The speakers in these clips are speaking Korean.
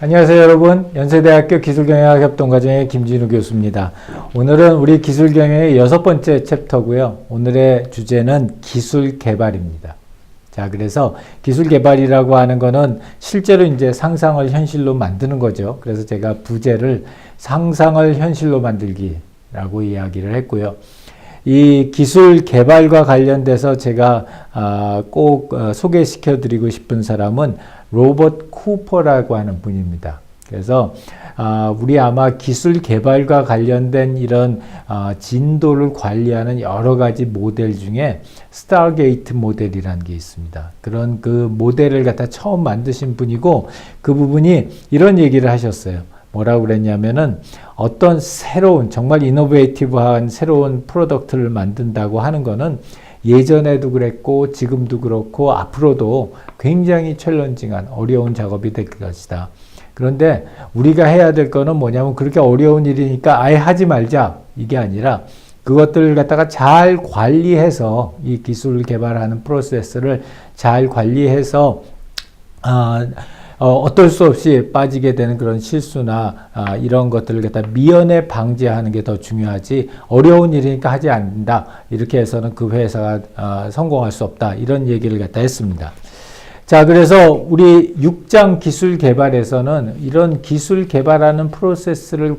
안녕하세요 여러분. 연세대학교 기술경영학협동과정의 김진우 교수입니다. 오늘은 우리 기술경영의 6번째 챕터고요. 오늘의 주제는 기술 개발입니다. 자, 그래서 기술 개발이라고 하는 거는 실제로 이제 상상을 현실로 만드는 거죠. 그래서 제가 부제를 상상을 현실로 만들기라고 이야기를 했고요. 이 기술 개발과 관련돼서 제가 꼭 소개시켜 드리고 싶은 사람은 로버트 쿠퍼라고 하는 분입니다. 그래서 우리 아마 기술 개발과 관련된 이런 진도를 관리하는 여러 가지 모델 중에 스타게이트 모델이라는 게 있습니다. 그런 그 모델을 갖다 처음 만드신 분이고, 그 부분이 이런 얘기를 하셨어요. 뭐라고 그랬냐면은 어떤 새로운 정말 이노베이티브한 새로운 프로덕트를 만든다고 하는 거는 예전에도 그랬고 지금도 그렇고 앞으로도 굉장히 챌린징한 어려운 작업이 될 것이다. 그런데 우리가 해야 될 거는 뭐냐면 그렇게 어려운 일이니까 아예 하지 말자, 이게 아니라 그것들을 갖다가 잘 관리해서 이 기술 개발하는 프로세스를 잘 관리해서 어떨 수 없이 빠지게 되는 그런 실수나 이런 것들을 갖다 미연에 방지하는 게 더 중요하지, 어려운 일이니까 하지 않는다 이렇게 해서는 그 회사가 성공할 수 없다, 이런 얘기를 갖다 했습니다. 자, 그래서 우리 6장 기술 개발에서는 이런 기술 개발하는 프로세스를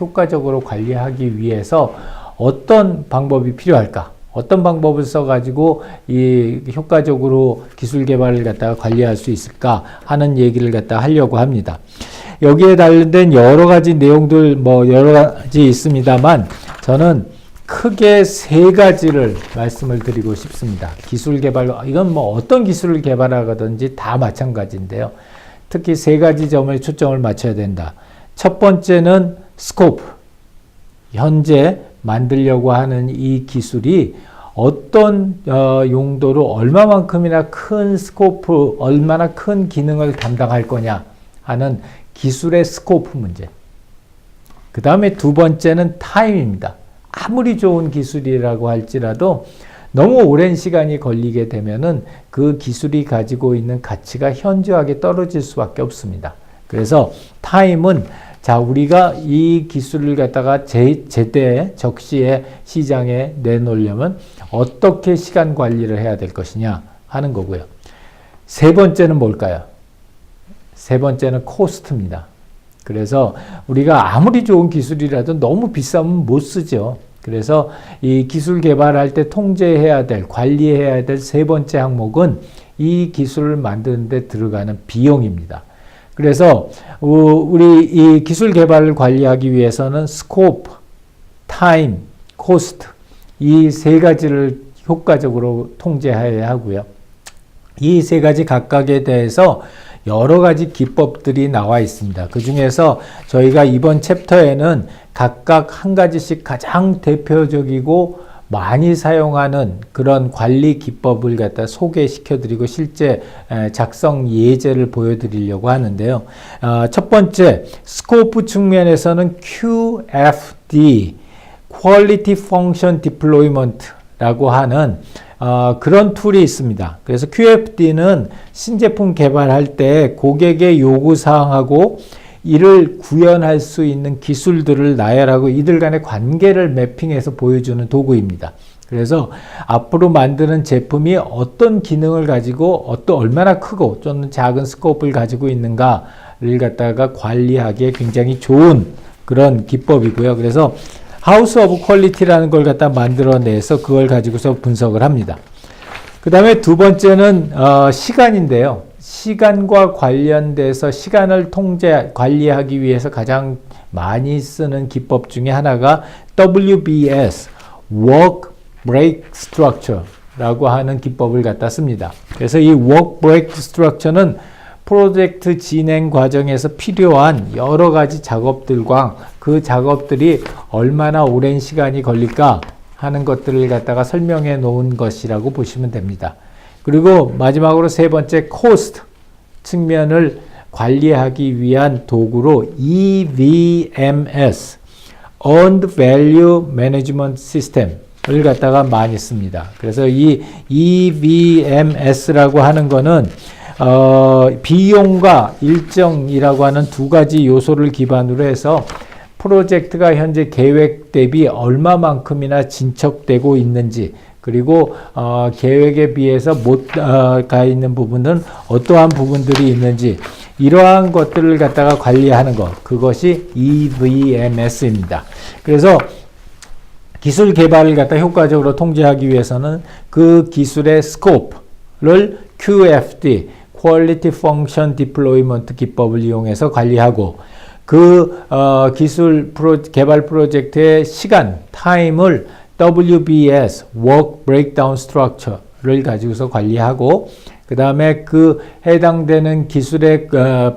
효과적으로 관리하기 위해서 어떤 방법이 필요할까? 어떤 방법을 써가지고 이 효과적으로 기술 개발을 갖다가 관리할 수 있을까 하는 얘기를 갖다 하려고 합니다. 여기에 관련된 여러 가지 내용들 여러 가지 있습니다만 저는 크게 세 가지를 말씀을 드리고 싶습니다. 기술 개발, 이건 어떤 기술을 개발하든지 다 마찬가지인데요. 특히 세 가지 점에 초점을 맞춰야 된다. 첫 번째는 스코프. 현재 만들려고 하는 이 기술이 어떤 용도로 얼마만큼이나 큰 스코프, 얼마나 큰 기능을 담당할 거냐 하는 기술의 스코프 문제. 그 다음에 두 번째는 타임입니다. 아무리 좋은 기술이라고 할지라도 너무 오랜 시간이 걸리게 되면은 그 기술이 가지고 있는 가치가 현저하게 떨어질 수밖에 없습니다. 그래서 타임은 우리가 이 기술을 갖다가 제때 적시에 시장에 내놓으려면 어떻게 시간 관리를 해야 될 것이냐 하는 거고요. 세 번째는 뭘까요? 세 번째는 코스트입니다. 그래서 우리가 아무리 좋은 기술이라도 너무 비싸면 못 쓰죠. 그래서 이 기술 개발할 때 통제해야 될, 관리해야 될 세 번째 항목은 이 기술을 만드는 데 들어가는 비용입니다. 그래서 우리 이 기술 개발을 관리하기 위해서는 스코프, 타임, 코스트, 이 세 가지를 효과적으로 통제해야 하고요. 이 세 가지 각각에 대해서 여러 가지 기법들이 나와 있습니다. 그 중에서 저희가 이번 챕터에는 각각 한 가지씩 가장 대표적이고 많이 사용하는 그런 관리 기법을 갖다 소개시켜 드리고 실제 작성 예제를 보여드리려고 하는데요. 첫 번째, 스코프 측면에서는 QFD, Quality Function Deployment 라고 하는 그런 툴이 있습니다. 그래서 QFD는 신제품 개발할 때 고객의 요구사항하고 이를 구현할 수 있는 기술들을 나열하고 이들 간의 관계를 매핑해서 보여주는 도구입니다. 그래서 앞으로 만드는 제품이 어떤 기능을 가지고 얼마나 크고 또는 작은 스코프를 가지고 있는가를 갖다가 관리하기에 굉장히 좋은 그런 기법이고요. 그래서 하우스 오브 퀄리티라는 걸 갖다 만들어내서 그걸 가지고서 분석을 합니다. 그 다음에 두 번째는 시간인데요. 시간과 관련돼서 시간을 관리하기 위해서 가장 많이 쓰는 기법 중에 하나가 WBS, Work Break Structure 라고 하는 기법을 갖다 씁니다. 그래서 이 Work Break Structure는 프로젝트 진행 과정에서 필요한 여러 가지 작업들과 그 작업들이 얼마나 오랜 시간이 걸릴까 하는 것들을 갖다가 설명해 놓은 것이라고 보시면 됩니다. 그리고 마지막으로 세 번째, 코스트 측면을 관리하기 위한 도구로 EVMS, Earned Value Management System을 갖다가 많이 씁니다. 그래서 이 EVMS라고 하는 거는 비용과 일정이라고 하는 두 가지 요소를 기반으로 해서 프로젝트가 현재 계획 대비 얼마만큼이나 진척되고 있는지, 그리고 계획에 비해서 못 가 있는 부분은 어떠한 부분들이 있는지, 이러한 것들을 갖다가 관리하는 것, 그것이 EVMS입니다. 그래서 기술 개발을 갖다 효과적으로 통제하기 위해서는 그 기술의 스코프를 QFD, Quality Function Deployment 기법을 이용해서 관리하고, 그 기술 개발 프로젝트의 시간, 타임을 WBS, Work Breakdown Structure를 가지고서 관리하고, 그 다음에 그 해당되는 기술의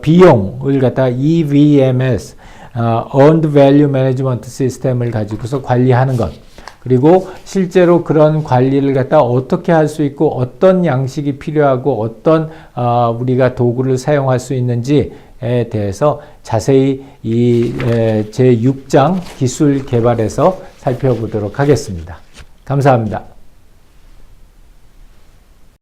비용을 갖다 EVMS, Earned Value Management System을 가지고서 관리하는 것. 그리고 실제로 그런 관리를 갖다 어떻게 할 수 있고, 어떤 양식이 필요하고, 어떤 우리가 도구를 사용할 수 있는지에 대해서 자세히 이 제6장 기술 개발에서 살펴보도록 하겠습니다. 감사합니다.